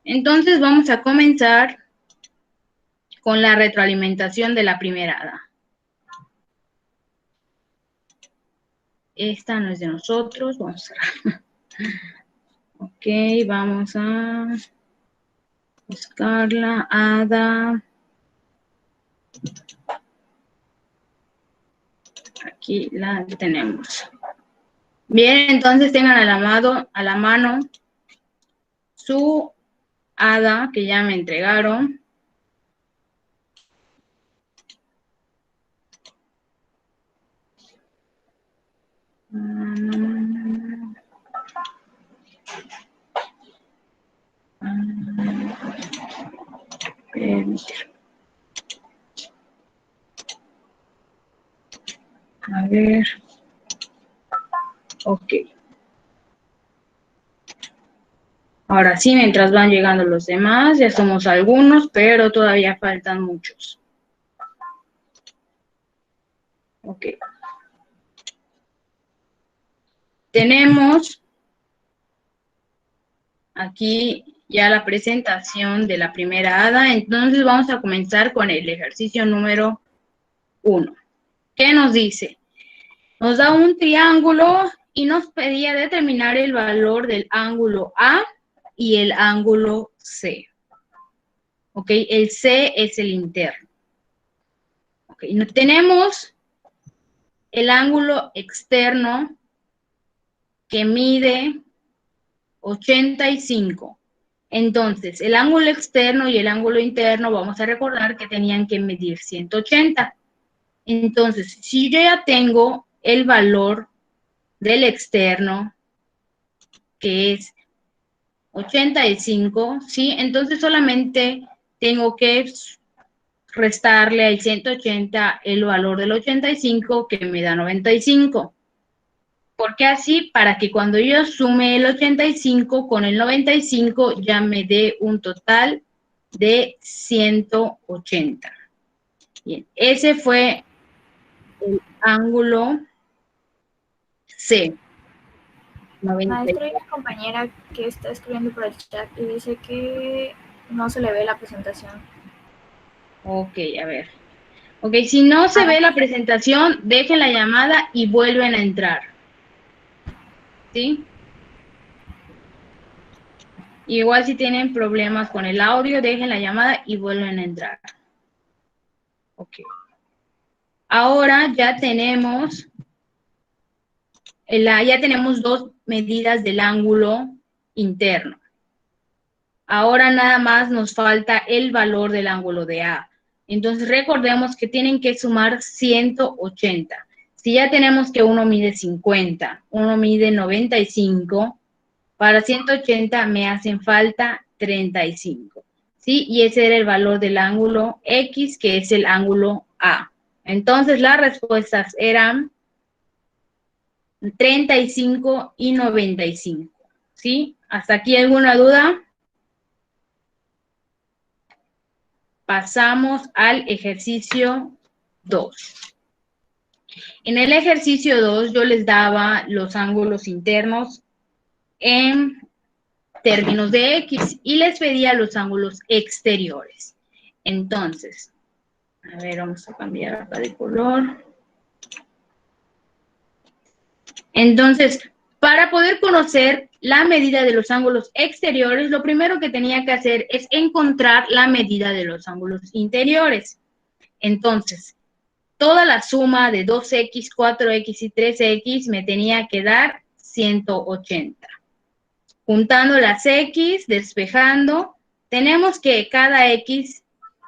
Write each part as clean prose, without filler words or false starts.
Entonces vamos a comenzar con la retroalimentación de la primera hada. Esta no es de nosotros, vamos a cerrar. Ok, vamos a buscarla, hada. Aquí la tenemos. Bien, entonces tengan a la mano su hada que ya me entregaron. A ver. Ok. Ahora sí, mientras van llegando los demás, ya somos algunos, pero todavía faltan muchos. Ok. Tenemos aquí ya la presentación de la primera hada, entonces vamos a comenzar con el ejercicio número 1. ¿Qué nos dice? Nos da un triángulo y nos pedía determinar el valor del ángulo A y el ángulo C. Ok, el C es el interno. Ok, tenemos el ángulo externo que mide 85. Entonces, el ángulo externo y el ángulo interno, vamos a recordar que tenían que medir 180. Entonces, si yo ya tengo el valor del externo, que es 85, ¿sí? Entonces solamente tengo que restarle al 180 el valor del 85, que me da 95. ¿Por qué así? Para que cuando yo sume el 85 con el 95 ya me dé un total de 180. Bien, ese fue el ángulo C. 90. Maestro, hay una compañera que está escribiendo por el chat y dice que no se le ve la presentación. Ok, a ver. Ok, si no se ve la presentación, dejen la llamada y vuelven a entrar. ¿Sí? Igual si tienen problemas con el audio, dejen la llamada y vuelven a entrar. Ok. Ahora ya tenemos dos medidas del ángulo interno. Ahora nada más nos falta el valor del ángulo de A. Entonces recordemos que tienen que sumar 180. Si ya tenemos que uno mide 50, uno mide 95, para 180 me hacen falta 35. ¿Sí? Y ese era el valor del ángulo X, que es el ángulo A. Entonces las respuestas eran 35 y 95. ¿Sí? ¿Hasta aquí alguna duda? Pasamos al ejercicio 2. En el ejercicio 2 yo les daba los ángulos internos en términos de X y les pedía los ángulos exteriores. Entonces, a ver, vamos a cambiar acá de color. Entonces, para poder conocer la medida de los ángulos exteriores, lo primero que tenía que hacer es encontrar la medida de los ángulos interiores. Entonces, toda la suma de 2X, 4X y 3X me tenía que dar 180. Juntando las X, despejando, tenemos que cada X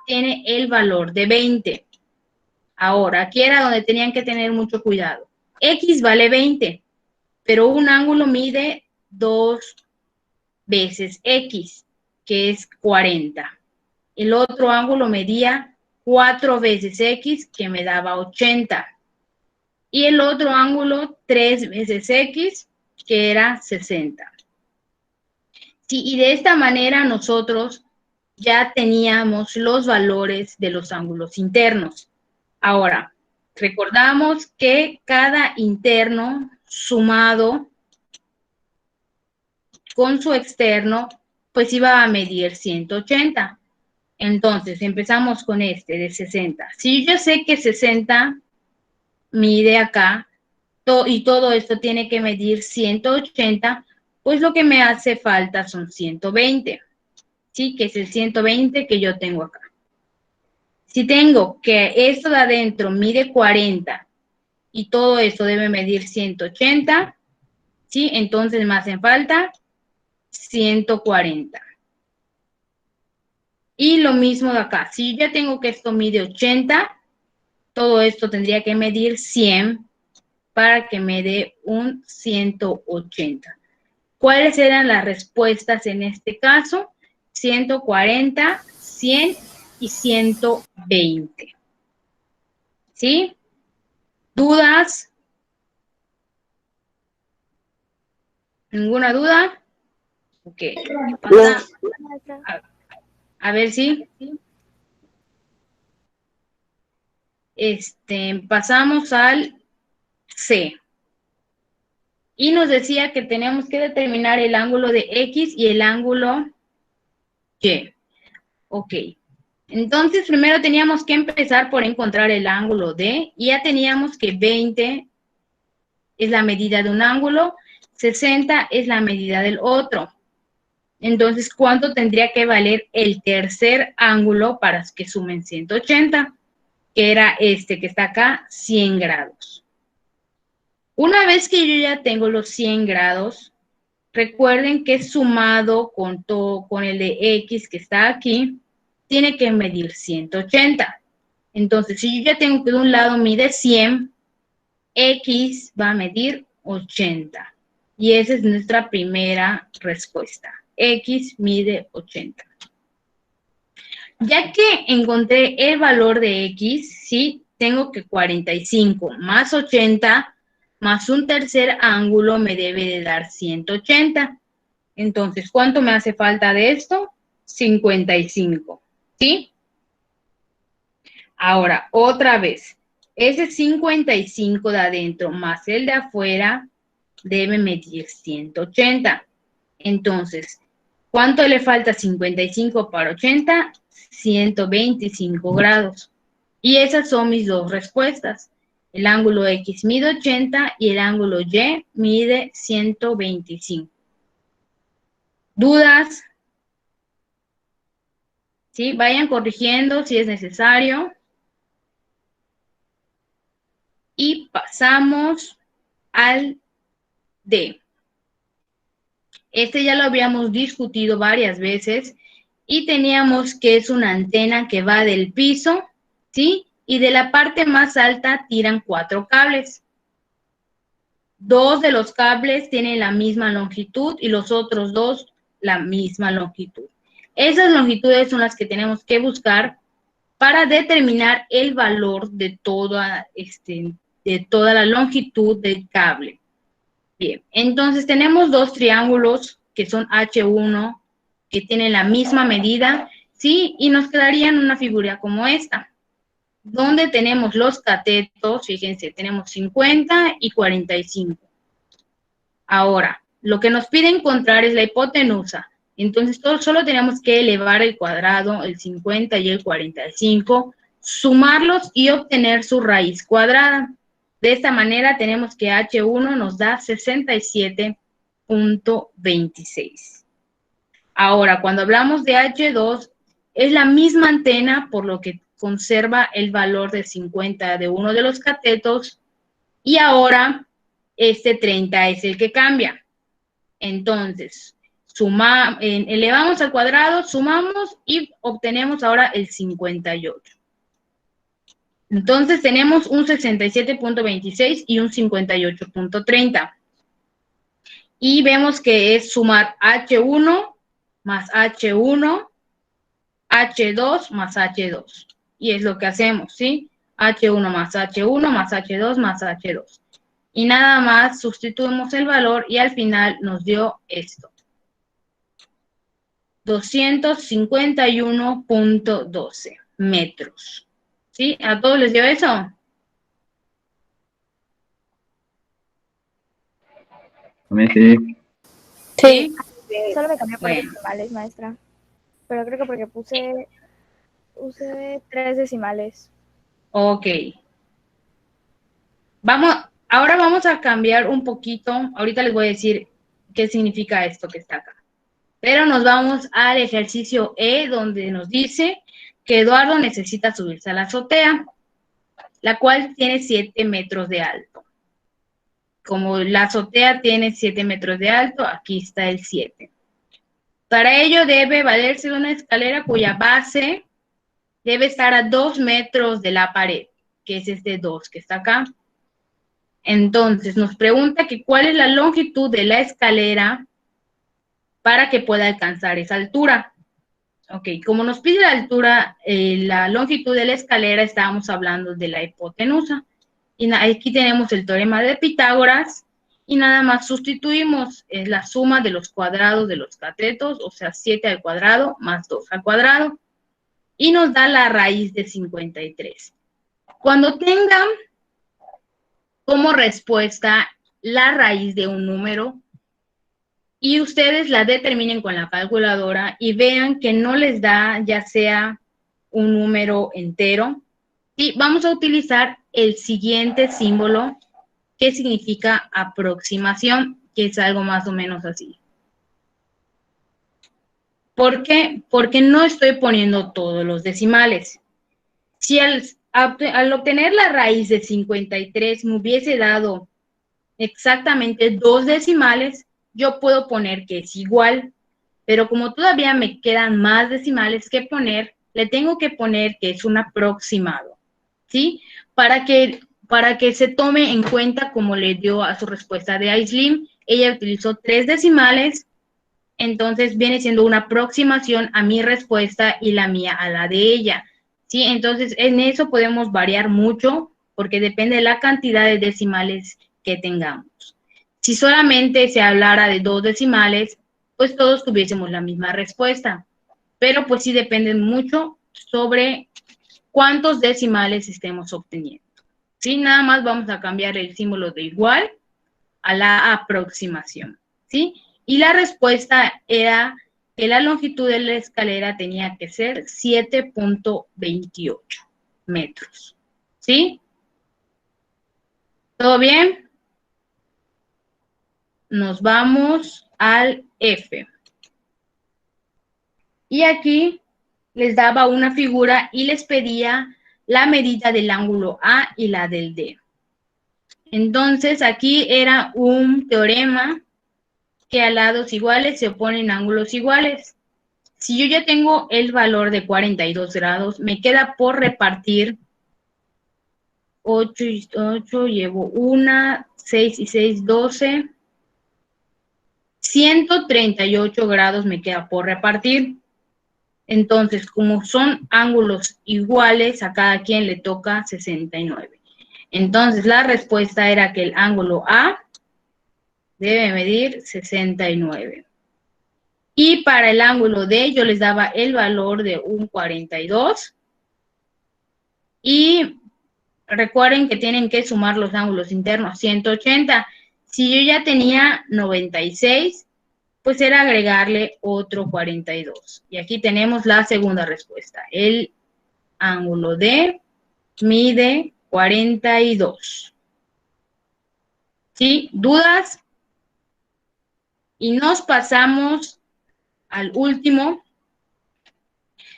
tiene el valor de 20. Ahora, aquí era donde tenían que tener mucho cuidado. X vale 20, pero un ángulo mide 2 veces X, que es 40. El otro ángulo medía 4 veces X, que me daba 80. Y el otro ángulo 3 veces X, que era 60. Sí, y de esta manera nosotros ya teníamos los valores de los ángulos internos. Ahora, recordamos que cada interno sumado con su externo pues iba a medir 180. Entonces, empezamos con este de 60. Si yo sé que 60 mide acá, y todo esto tiene que medir 180, pues lo que me hace falta son 120, ¿sí? Que es el 120 que yo tengo acá. Si tengo que esto de adentro mide 40 y todo esto debe medir 180, ¿sí? Entonces me hacen falta 140. Y lo mismo de acá. Si yo ya tengo que esto mide 80, todo esto tendría que medir 100 para que me dé un 180. ¿Cuáles eran las respuestas en este caso? 140, 100 y 120. ¿Sí? ¿Dudas? ¿Ninguna duda? Ok. Pasa, a ver si. Pasamos al C. Y nos decía que tenemos que determinar el ángulo de X y el ángulo Y. Ok. Entonces, primero teníamos que empezar por encontrar el ángulo D. Y ya teníamos que 20 es la medida de un ángulo, 60 es la medida del otro. Entonces, ¿cuánto tendría que valer el tercer ángulo para que sumen 180? Que era este que está acá, 100 grados. Una vez que yo ya tengo los 100 grados, recuerden que sumado con el de X que está aquí, tiene que medir 180. Entonces, si yo ya tengo que de un lado mide 100, X va a medir 80. Y esa es nuestra primera respuesta. X mide 80. Ya que encontré el valor de X, ¿sí? Tengo que 45 más 80 más un tercer ángulo me debe de dar 180. Entonces, ¿cuánto me hace falta de esto? 55, ¿sí? Ahora, otra vez, ese 55 de adentro más el de afuera debe medir 180. Entonces, ¿cuánto le falta 55 para 80? 125 grados. Y esas son mis dos respuestas. El ángulo X mide 80 y el ángulo Y mide 125. ¿Dudas? ¿Sí? Vayan corrigiendo si es necesario. Y pasamos al D. Este ya lo habíamos discutido varias veces y teníamos que es una antena que va del piso, ¿sí? Y de la parte más alta tiran 4 cables. 2 de los cables tienen la misma longitud y los otros 2 la misma longitud. Esas longitudes son las que tenemos que buscar para determinar el valor de toda la longitud del cable. Bien, entonces tenemos dos triángulos que son H1, que tienen la misma medida, ¿sí? Y nos quedarían una figura como esta, donde tenemos los catetos, fíjense, tenemos 50 y 45. Ahora, lo que nos pide encontrar es la hipotenusa. Entonces, solo tenemos que elevar el cuadrado, el 50 y el 45, sumarlos y obtener su raíz cuadrada. De esta manera tenemos que H1 nos da 67.26. Ahora, cuando hablamos de H2, es la misma antena, por lo que conserva el valor de 50 de uno de los catetos, y ahora este 30 es el que cambia. Entonces, elevamos al cuadrado, sumamos y obtenemos ahora el 58. Entonces, tenemos un 67.26 y un 58.30. Y vemos que es sumar H1 más H1, H2 más H2. Y es lo que hacemos, ¿sí? H1 más H1 más H2 más H2. Y nada más sustituimos el valor y al final nos dio esto. 251.12 metros. ¿Sí? ¿A todos les dio eso? A mí sí. Sí. Solo me cambié por Bueno, decimales, maestra. Pero creo que porque usé 3 decimales. ok. Ahora vamos a cambiar un poquito. Ahorita les voy a decir qué significa esto que está acá. Pero nos vamos al ejercicio E, donde nos dice que Eduardo necesita subirse a la azotea, la cual tiene 7 metros de alto. Como la azotea tiene 7 metros de alto, aquí está el 7. Para ello debe valerse de una escalera cuya base debe estar a 2 metros de la pared, que es este 2 que está acá. Entonces nos pregunta que cuál es la longitud de la escalera para que pueda alcanzar esa altura. Ok, como nos pide la altura, la longitud de la escalera, estábamos hablando de la hipotenusa. Y aquí tenemos el teorema de Pitágoras y nada más sustituimos la suma de los cuadrados de los catetos, o sea, 7 al cuadrado más 2 al cuadrado, y nos da la raíz de 53. Cuando tengan como respuesta la raíz de un número, y ustedes la determinen con la calculadora y vean que no les da ya sea un número entero, y vamos a utilizar el siguiente símbolo que significa aproximación, que es algo más o menos así. ¿Por qué? Porque no estoy poniendo todos los decimales. Si al obtener la raíz de 53 me hubiese dado exactamente 2 decimales, yo puedo poner que es igual, pero como todavía me quedan más decimales que poner, le tengo que poner que es un aproximado, ¿sí? Para que se tome en cuenta como le dio a su respuesta de Aisling, ella utilizó 3 decimales, entonces viene siendo una aproximación a mi respuesta y la mía a la de ella, ¿sí? Entonces en eso podemos variar mucho porque depende de la cantidad de decimales que tengamos. Si solamente se hablara de 2 decimales, pues todos tuviésemos la misma respuesta, pero pues sí depende mucho sobre cuántos decimales estemos obteniendo. ¿Sí? Nada más vamos a cambiar el símbolo de igual a la aproximación, ¿sí? Y la respuesta era que la longitud de la escalera tenía que ser 7.28 metros, ¿sí? ¿Todo bien? Nos vamos al F. Y aquí les daba una figura y les pedía la medida del ángulo A y la del D. Entonces, aquí era un teorema que a lados iguales se oponen ángulos iguales. Si yo ya tengo el valor de 42 grados, me queda por repartir 8 y 8, llevo 1, 6 y 6, 12. 138 grados me queda por repartir. Entonces, como son ángulos iguales, a cada quien le toca 69. Entonces, la respuesta era que el ángulo A debe medir 69. Y para el ángulo D, yo les daba el valor de un 42. Y recuerden que tienen que sumar los ángulos internos, 180. Si yo ya tenía 96, pues era agregarle otro 42. Y aquí tenemos la segunda respuesta. El ángulo D mide 42. ¿Sí? ¿Dudas? Y nos pasamos al último,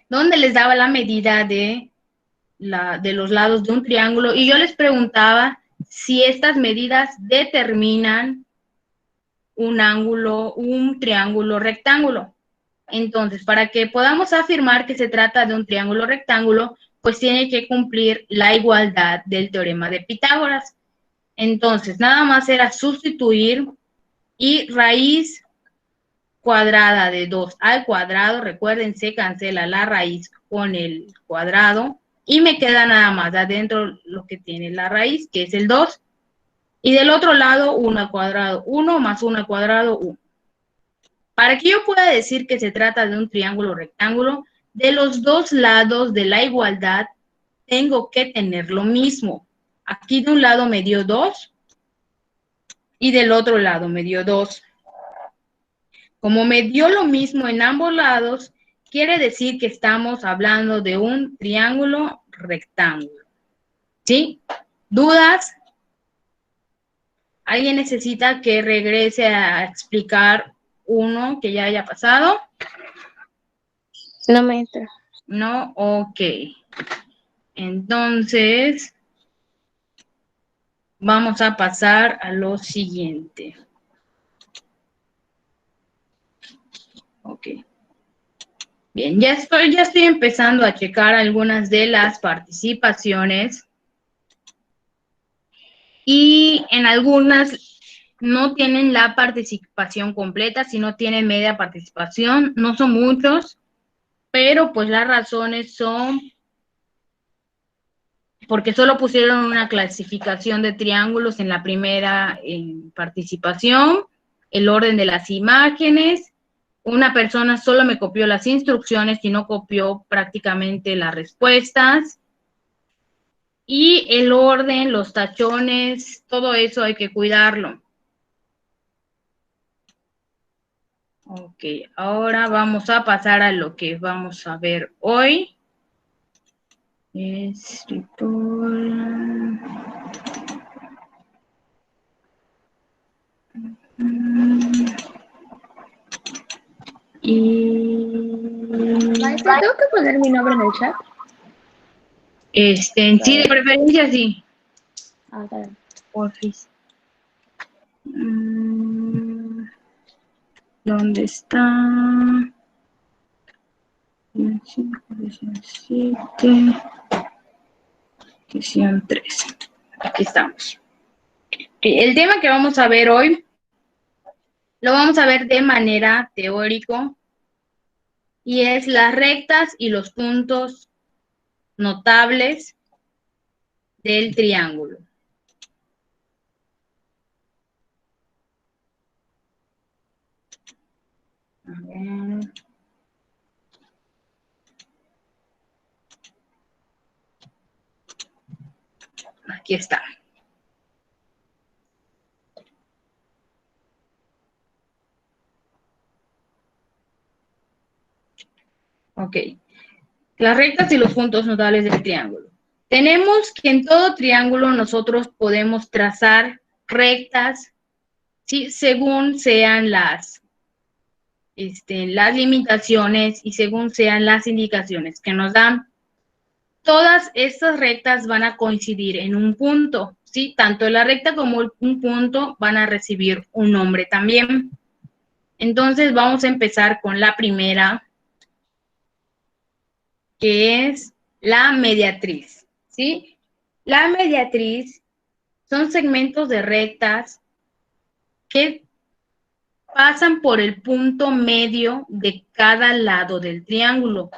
donde les daba la medida de los lados de un triángulo. Y yo les preguntaba si estas medidas determinan un triángulo rectángulo. Entonces, para que podamos afirmar que se trata de un triángulo rectángulo, pues tiene que cumplir la igualdad del teorema de Pitágoras. Entonces, nada más era sustituir y raíz cuadrada de 2 al cuadrado, recuerden, se cancela la raíz con el cuadrado y me queda nada más adentro lo que tiene la raíz, que es el 2. Y del otro lado, 1 al cuadrado, 1 más 1 al cuadrado, 1. Para que yo pueda decir que se trata de un triángulo rectángulo, de los dos lados de la igualdad tengo que tener lo mismo. Aquí de un lado me dio 2 y del otro lado me dio 2. Como me dio lo mismo en ambos lados, quiere decir que estamos hablando de un triángulo rectángulo. ¿Sí? ¿Dudas? ¿Alguien necesita que regrese a explicar uno que ya haya pasado? No, maestra. No, ok. Entonces, vamos a pasar a lo siguiente. Ok. Bien, ya estoy empezando a checar algunas de las participaciones. Y en algunas no tienen la participación completa, sino tienen media participación. No son muchos, pero pues las razones son porque solo pusieron una clasificación de triángulos en la primera participación, el orden de las imágenes. Una persona solo me copió las instrucciones y no copió prácticamente las respuestas. Y el orden, los tachones, todo eso hay que cuidarlo. Ok, ahora vamos a pasar a lo que vamos a ver hoy. Maestra, ¿tengo que poner mi nombre en el chat? Sí, de preferencia sí. Ah, claro. Porfis. ¿Dónde está? 5, 17, 13. Aquí estamos. El tema que vamos a ver hoy lo vamos a ver de manera teórico y es las rectas y los puntos notables del triángulo. A ver. Aquí está. Ok. Las rectas y los puntos notables del triángulo. Tenemos que en todo triángulo nosotros podemos trazar rectas, ¿sí? Según sean las limitaciones y según sean las indicaciones que nos dan. Todas estas rectas van a coincidir en un punto, ¿sí? Tanto la recta como un punto van a recibir un nombre también. Entonces vamos a empezar con la primera, que es la mediatriz, ¿sí? La mediatriz son segmentos de rectas que pasan por el punto medio de cada lado del triángulo, o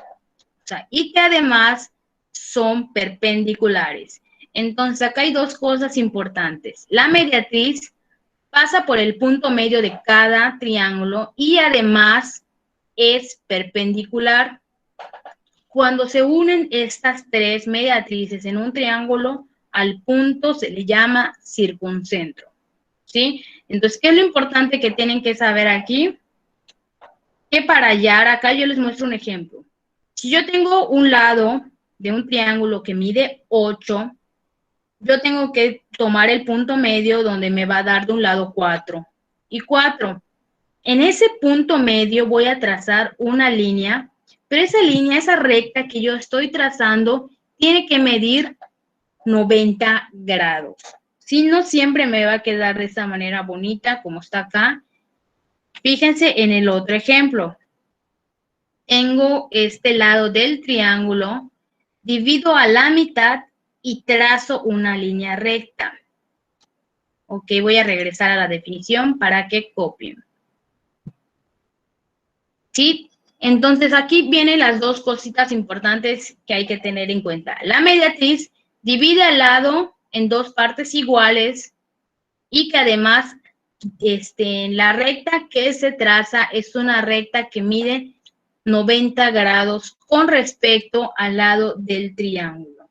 sea, y que además son perpendiculares. Entonces, acá hay dos cosas importantes. La mediatriz pasa por el punto medio de cada triángulo y además es perpendicular. Cuando se unen estas tres mediatrices en un triángulo, al punto se le llama circuncentro, ¿sí? Entonces, ¿qué es lo importante que tienen que saber aquí? Que para hallar, acá yo les muestro un ejemplo. Si yo tengo un lado de un triángulo que mide 8, yo tengo que tomar el punto medio donde me va a dar de un lado 4 y 4. En ese punto medio voy a trazar una línea, pero esa línea, esa recta que yo estoy trazando, tiene que medir 90 grados. Si no siempre me va a quedar de esa manera bonita como está acá. Fíjense en el otro ejemplo. Tengo este lado del triángulo, divido a la mitad y trazo una línea recta. Ok, voy a regresar a la definición para que copien. ¿Sí? Entonces, aquí vienen las dos cositas importantes que hay que tener en cuenta. La mediatriz divide al lado en dos partes iguales y que además la recta que se traza es una recta que mide 90 grados con respecto al lado del triángulo.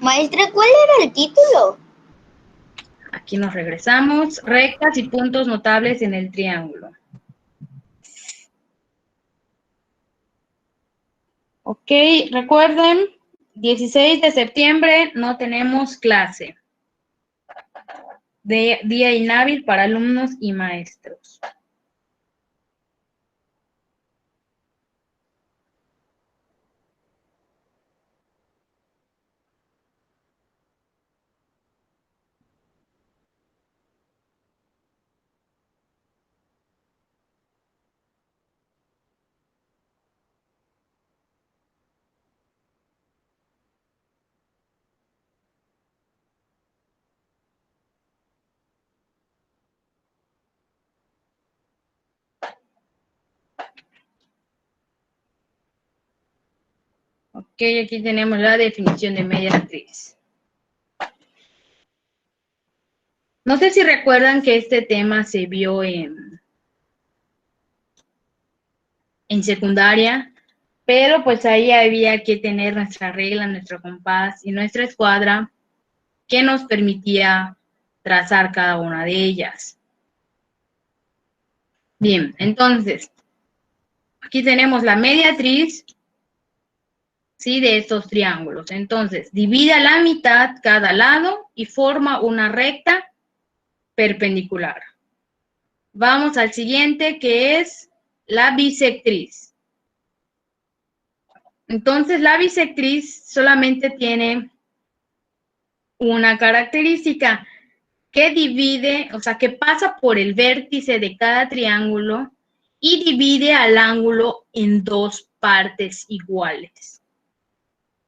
Maestra, ¿cuál era el título? Aquí nos regresamos. Rectas y puntos notables en el triángulo. Ok, recuerden, 16 de septiembre no tenemos clase. Día inhábil para alumnos y maestros. Ok, aquí tenemos la definición de media actriz. No sé si recuerdan que este tema se vio en secundaria, pero pues ahí había que tener nuestra regla, nuestro compás y nuestra escuadra que nos permitía trazar cada una de ellas. Bien, entonces, aquí tenemos la mediatriz, ¿sí? De estos triángulos. Entonces, divide a la mitad cada lado y forma una recta perpendicular. Vamos al siguiente, que es la bisectriz. Entonces, la bisectriz solamente tiene una característica que divide, o sea, que pasa por el vértice de cada triángulo y divide al ángulo en dos partes iguales.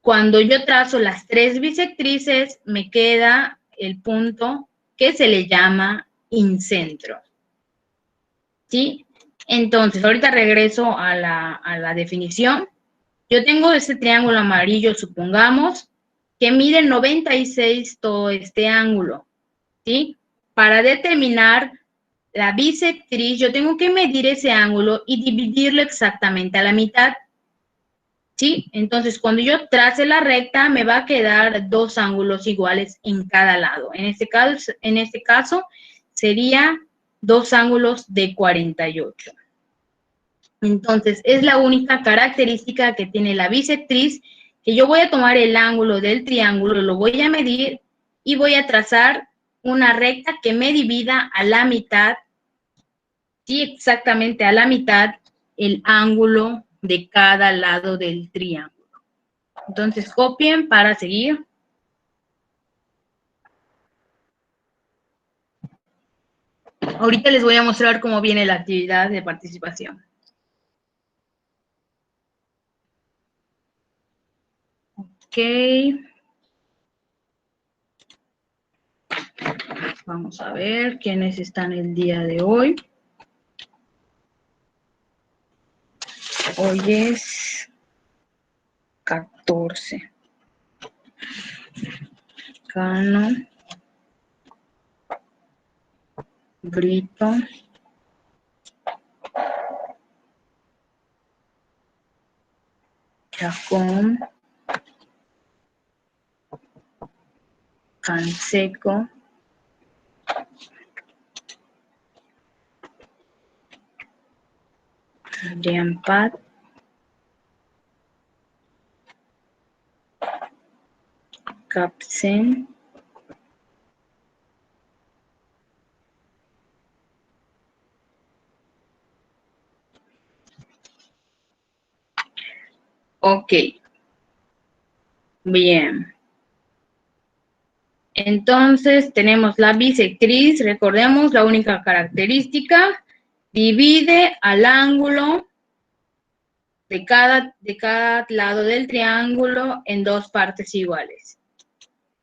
Cuando yo trazo las tres bisectrices, me queda el punto que se le llama incentro. ¿Sí? Entonces, ahorita regreso a la definición. Yo tengo este triángulo amarillo, supongamos, que mide 96 todo este ángulo, ¿sí? Para determinar la bisectriz, yo tengo que medir ese ángulo y dividirlo exactamente a la mitad, ¿sí? Entonces, cuando yo trace la recta, me va a quedar dos ángulos iguales en cada lado. En este caso sería dos ángulos de 48. Entonces, es la única característica que tiene la bisectriz, que yo voy a tomar el ángulo del triángulo, lo voy a medir y voy a trazar una recta que me divida a la mitad, sí, exactamente a la mitad, el ángulo de cada lado del triángulo. Entonces, copien para seguir. Ahorita les voy a mostrar cómo viene la actividad de participación. Ok. Vamos a ver quiénes están el día de hoy. Hoy es 14. Cano. Brito. Chacón. Canseco. Adrián Pat. Capsen. Ok. Bien. Entonces, tenemos la bisectriz, recordemos la única característica, divide al ángulo de cada lado del triángulo en dos partes iguales.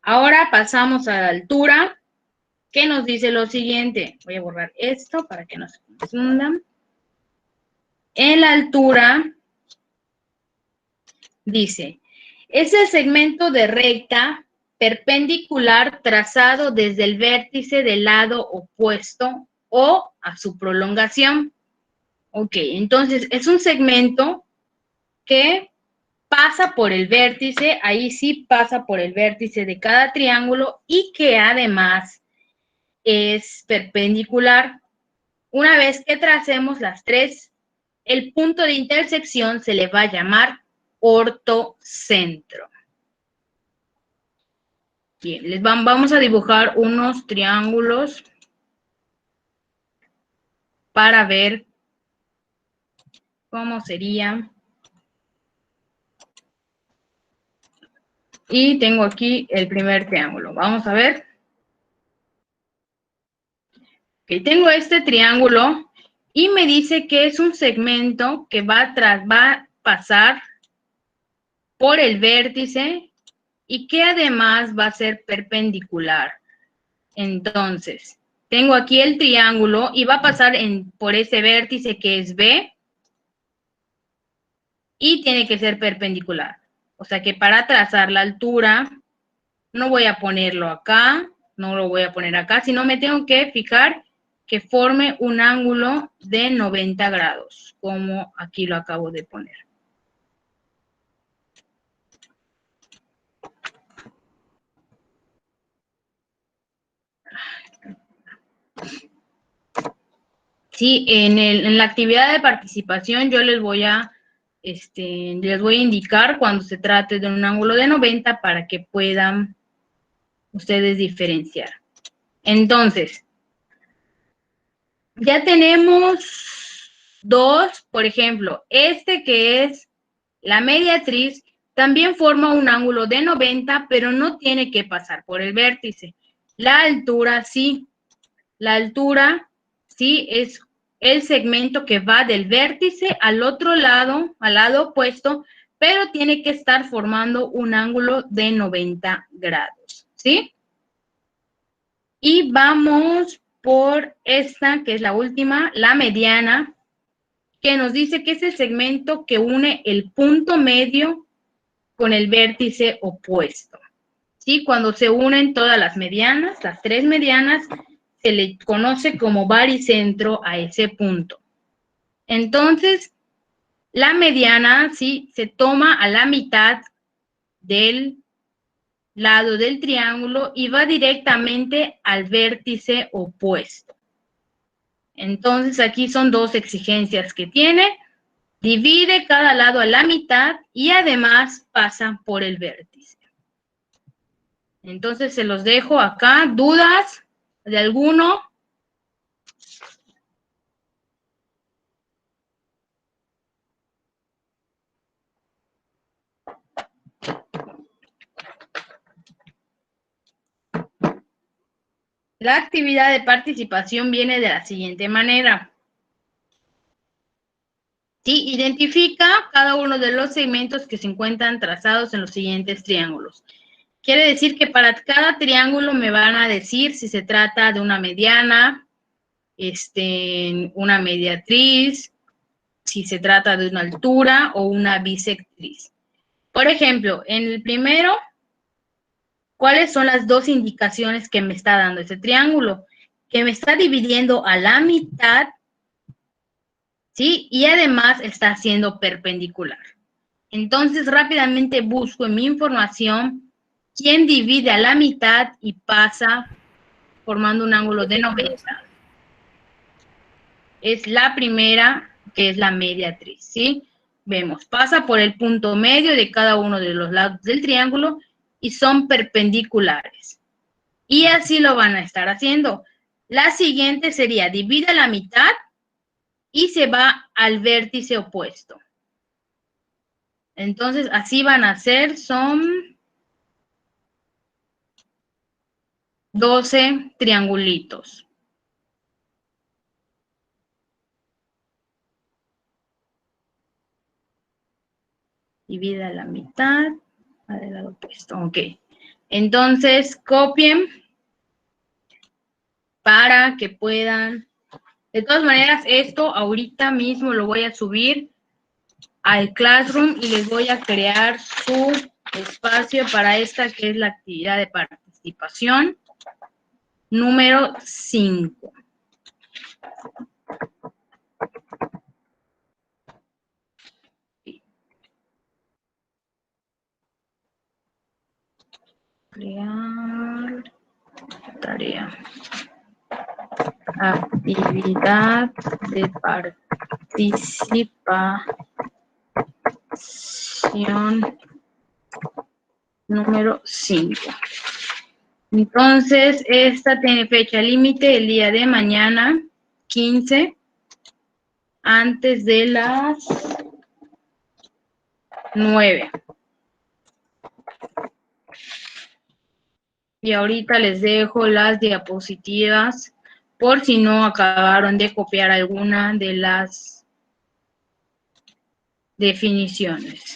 Ahora pasamos a la altura, que nos dice lo siguiente. Voy a borrar esto para que no se confundan. En la altura, dice, es el segmento de recta perpendicular trazado desde el vértice del lado opuesto o a su prolongación. Ok, entonces es un segmento que pasa por el vértice, ahí sí pasa por el vértice de cada triángulo y que además es perpendicular. Una vez que tracemos las tres, el punto de intersección se le va a llamar ortocentro. Bien, vamos a dibujar unos triángulos para ver cómo sería. Y tengo aquí el primer triángulo. Vamos a ver. Ok, tengo este triángulo y me dice que es un segmento que va a pasar por el vértice y que además va a ser perpendicular. Entonces, tengo aquí el triángulo y va a pasar por ese vértice que es B y tiene que ser perpendicular. O sea que para trazar la altura, no voy a ponerlo acá, no lo voy a poner acá, sino me tengo que fijar que forme un ángulo de 90 grados, como aquí lo acabo de poner. Sí, en la actividad de participación yo les voy a indicar cuando se trate de un ángulo de 90 para que puedan ustedes diferenciar. Entonces, ya tenemos dos, por ejemplo, este que es la mediatriz, también forma un ángulo de 90, pero no tiene que pasar por el vértice. La altura sí. La altura sí es el segmento que va del vértice al otro lado, al lado opuesto, pero tiene que estar formando un ángulo de 90 grados, ¿sí? Y vamos por esta, que es la última, la mediana, que nos dice que es el segmento que une el punto medio con el vértice opuesto. ¿Sí? Cuando se unen todas las medianas, las tres medianas, se le conoce como baricentro a ese punto. Entonces, la mediana, ¿sí? Se toma a la mitad del lado del triángulo y va directamente al vértice opuesto. Entonces, aquí son dos exigencias que tiene. Divide cada lado a la mitad y además pasa por el vértice. Entonces, se los dejo acá. ¿Dudas de alguno? La actividad de participación viene de la siguiente manera. Sí, identifica cada uno de los segmentos que se encuentran trazados en los siguientes triángulos. Quiere decir que para cada triángulo me van a decir si se trata de una mediana, una mediatriz, si se trata de una altura o una bisectriz. Por ejemplo, en el primero, ¿cuáles son las dos indicaciones que me está dando ese triángulo? Que me está dividiendo a la mitad, ¿sí? Y además está siendo perpendicular. Entonces, rápidamente busco en mi información quién divide a la mitad y pasa formando un ángulo de 90. Es la primera, que es la mediatriz, ¿sí? Vemos, pasa por el punto medio de cada uno de los lados del triángulo y son perpendiculares. Y así lo van a estar haciendo. La siguiente sería, divide a la mitad y se va al vértice opuesto. Entonces, así van a ser, son 12 triangulitos. Divide a la mitad, al lado opuesto, ok. Entonces, copien para que puedan. De todas maneras, esto ahorita mismo lo voy a subir al Classroom y les voy a crear su espacio para esta que es la actividad de participación número 5. Crear tarea. Actividad de participación número 5. Entonces, esta tiene fecha límite el día de mañana, 15, antes de las 9. Y ahorita les dejo las diapositivas por si no acabaron de copiar alguna de las definiciones.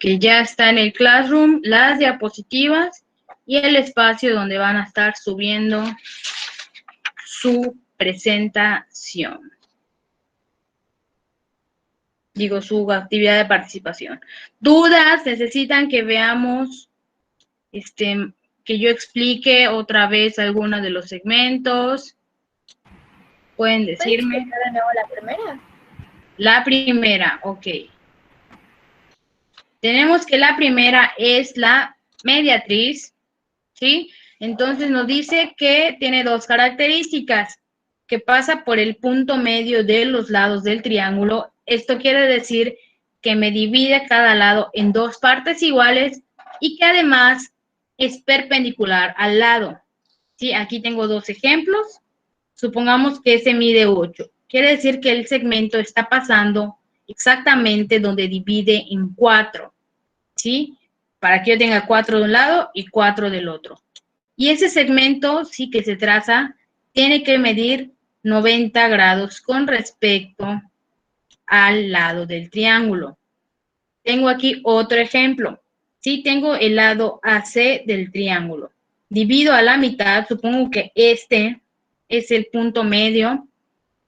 Que ya está en el Classroom, las diapositivas y el espacio donde van a estar subiendo su presentación. Digo, su actividad de participación. ¿Dudas? ¿Necesitan que veamos, que yo explique otra vez alguno de los segmentos? Pueden decirme. ¿Puedes explicar de nuevo la primera? La primera, ok. Tenemos que la primera es la mediatriz, ¿sí? Entonces nos dice que tiene dos características, que pasa por el punto medio de los lados del triángulo. Esto quiere decir que me divide cada lado en dos partes iguales y que además es perpendicular al lado. ¿Sí? Aquí tengo dos ejemplos. Supongamos que ese mide 8. Quiere decir que el segmento está pasando exactamente donde divide en 4. ¿Sí? Para que yo tenga 4 de un lado y 4 del otro. Y ese segmento, sí que se traza, tiene que medir 90 grados con respecto al lado del triángulo. Tengo aquí otro ejemplo. Sí, tengo el lado AC del triángulo. Divido a la mitad, supongo que este es el punto medio,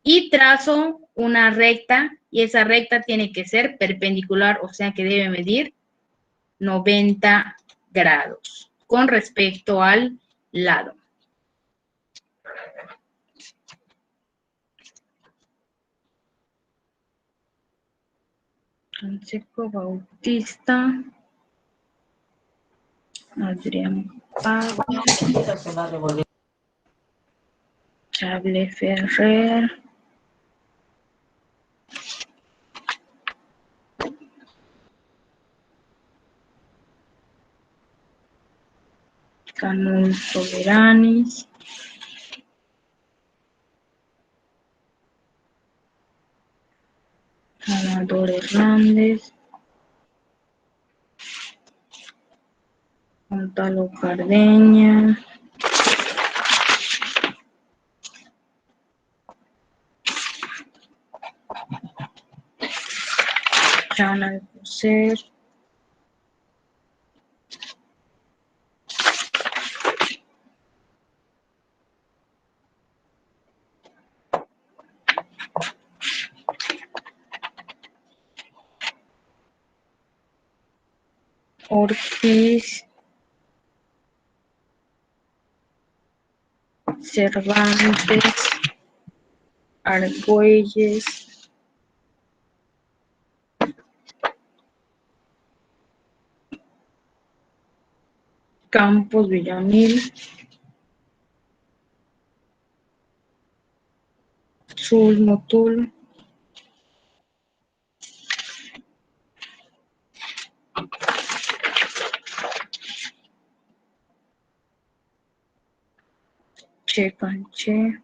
y trazo una recta, y esa recta tiene que ser perpendicular, o sea que debe medir 90 grados con respecto al lado. Francisco Bautista, Adrián Pablo, Chable Ferrer, Canul Soberanis, Amador Hernández, Gonzalo Cardeña, Chana de Coser, Ortiz, Cervantes, Argüelles, Campos Villamil, Sul Motul, Che Canché,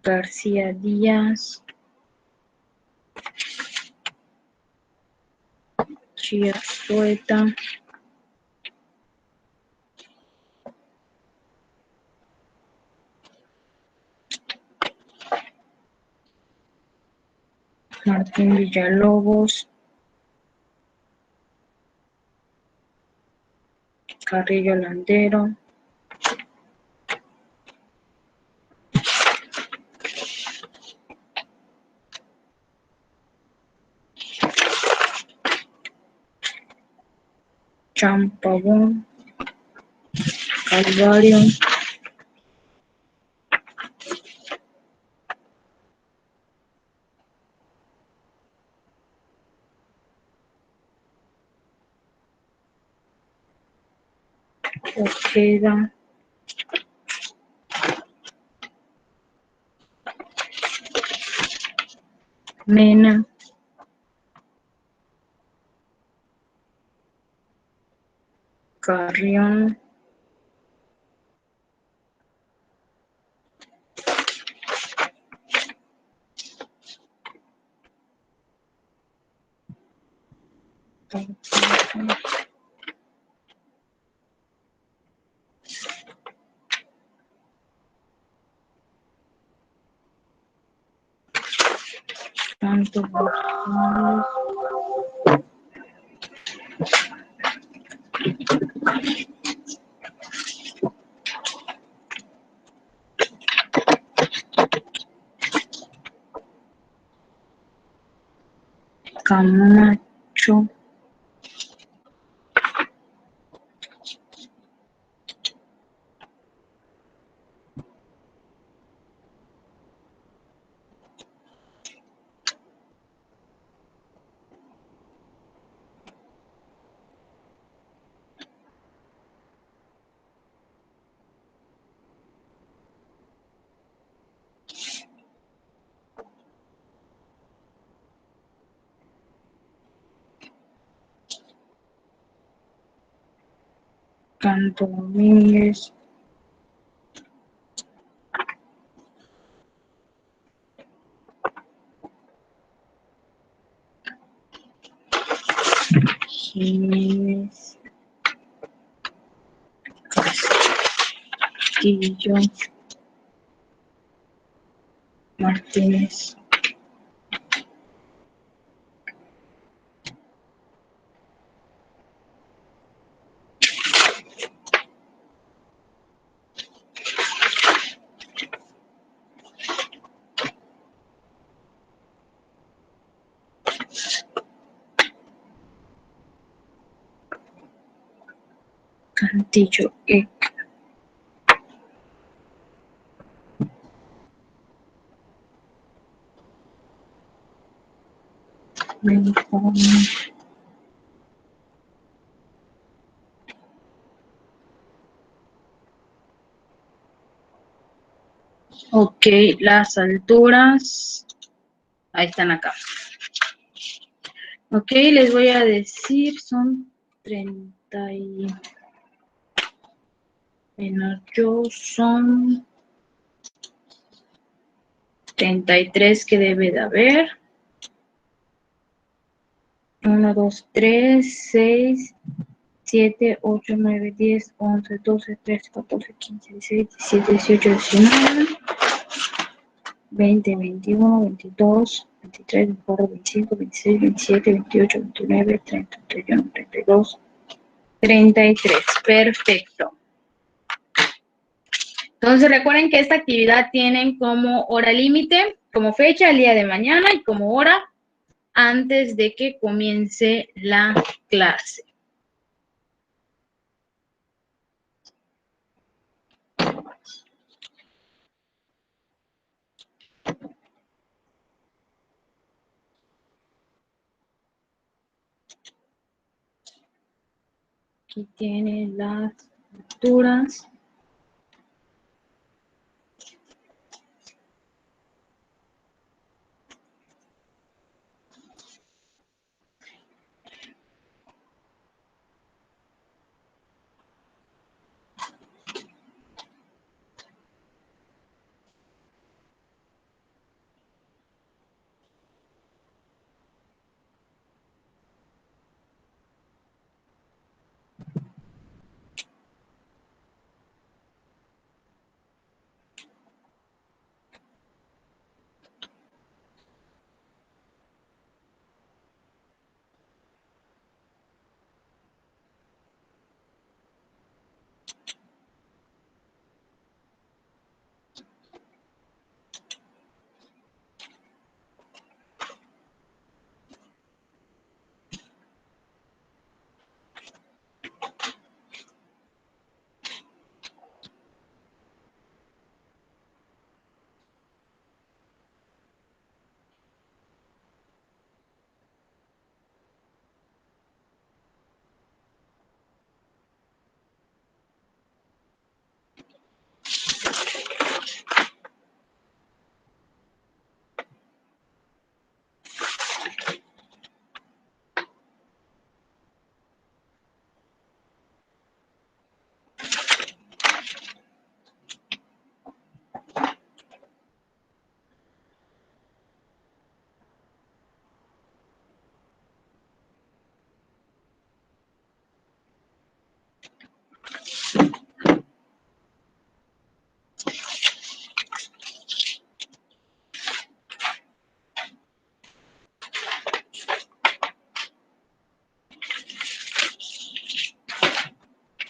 García Díaz, Chía Poeta. Martín Villalobos. Carrillo Landero. Champabón. Calvario. Ojeda. Mena. Carrión. Santos González. Camacho. Canto Domínguez. Jiménez. Castillo. Martínez. Cantillo Ec. Rincón. Ok, las alturas. Ahí están acá. Ok, les voy a decir, son 30 y... Menos yo son 33 que debe de haber. 1, 2, 3, 6, 7, 8, 9, 10, 11, 12, 13, 14, 15, 16, 17, 18, 19, 20, 21, 22, 23, 24, 25, 26, 27, 28, 29, 30, 31, 32, 33. Perfecto. Entonces recuerden que esta actividad tienen como hora límite, como fecha el día de mañana y como hora antes de que comience la clase. Aquí tienen las alturas.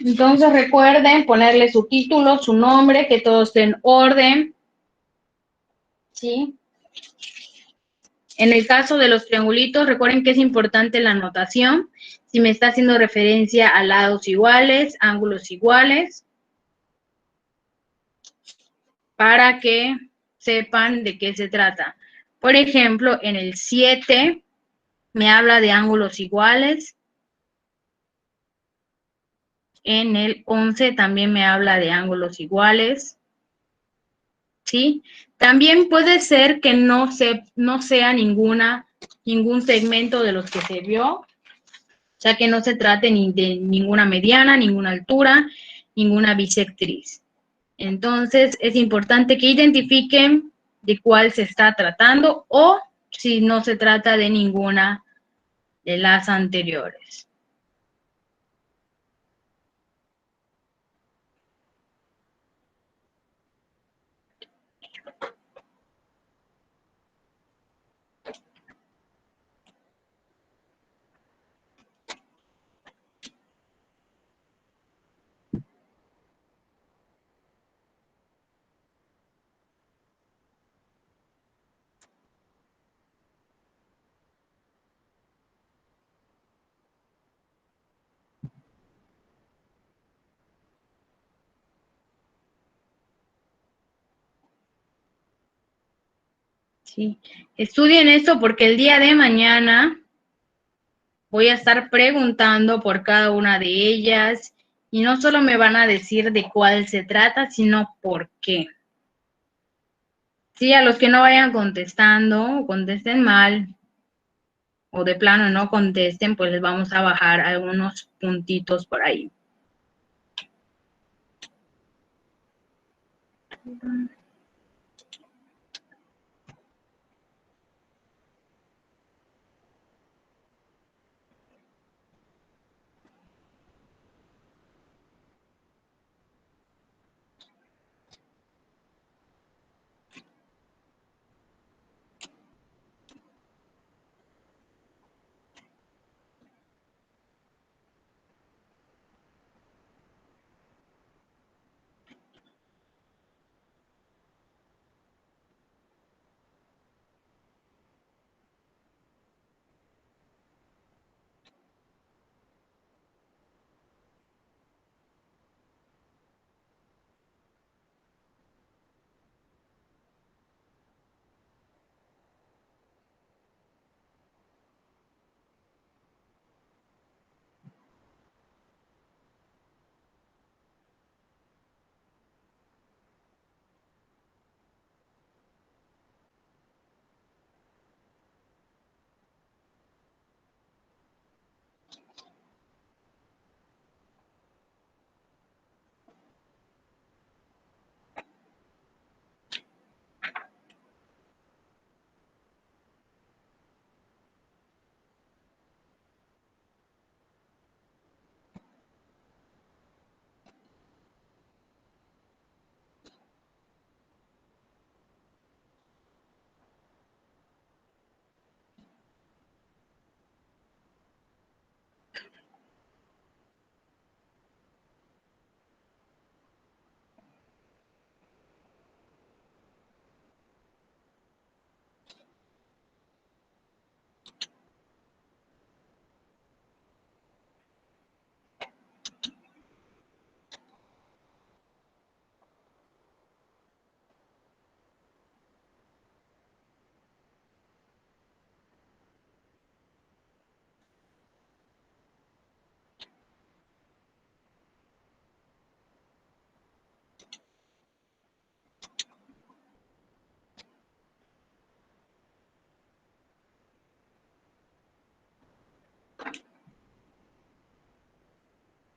Entonces recuerden ponerle su título, su nombre, que todo esté en orden, ¿sí? En el caso de los triangulitos, recuerden que es importante la notación. Si me está haciendo referencia a lados iguales, ángulos iguales, para que sepan de qué se trata. Por ejemplo, en el 7 me habla de ángulos iguales. En el 11 también me habla de ángulos iguales, ¿sí? También puede ser que no sea ningún segmento de los que se vio, o sea que no se trate ni de ninguna mediana, ninguna altura, ninguna bisectriz. Entonces, es importante que identifiquen de cuál se está tratando o si no se trata de ninguna de las anteriores. Sí, estudien esto porque el día de mañana voy a estar preguntando por cada una de ellas y no solo me van a decir de cuál se trata, sino por qué. Sí, a los que no vayan contestando, contesten mal o de plano no contesten, pues les vamos a bajar algunos puntitos por ahí.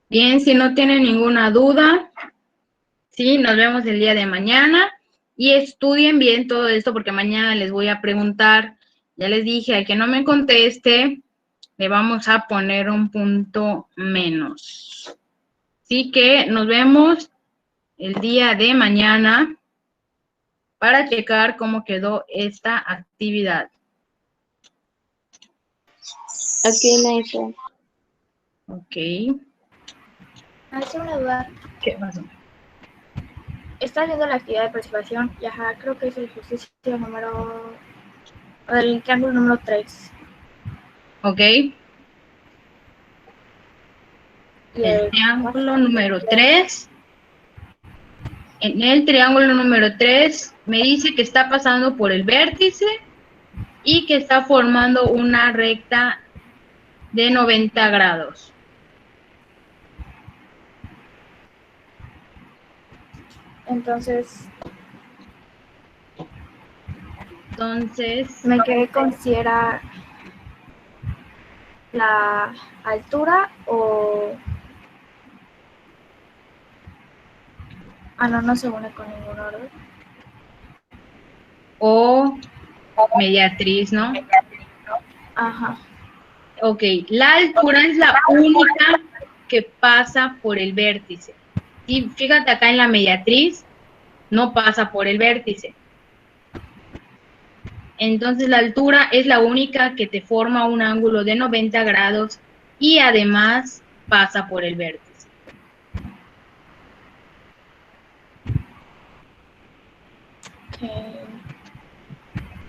Bien, si no tienen ninguna duda, sí, nos vemos el día de mañana y estudien bien todo esto porque mañana les voy a preguntar. Ya les dije, al que no me conteste, le vamos a poner un punto menos. Así que nos vemos el día de mañana para checar cómo quedó esta actividad. Aquí, maestra. Ok. Hace una duda. ¿Qué pasó? Está haciendo la actividad de participación y ajá, creo que es el ejercicio número... el triángulo número 3. ¿Ok? Y El triángulo número 3. En el triángulo número 3 me dice que está pasando por el vértice y que está formando una recta de 90 grados. Entonces, Entonces, me quedé con si era la altura o... Ah, no, no se une con ningún orden. o mediatriz, ¿no? Ajá. Ok, la altura es la única que pasa por el vértice. Y fíjate acá en la mediatriz, no pasa por el vértice. Entonces la altura es la única que te forma un ángulo de 90 grados y además pasa por el vértice. Ok.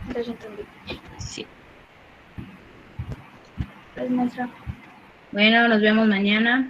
Entonces entendí. Sí. Pues maestra. Bueno, nos vemos mañana.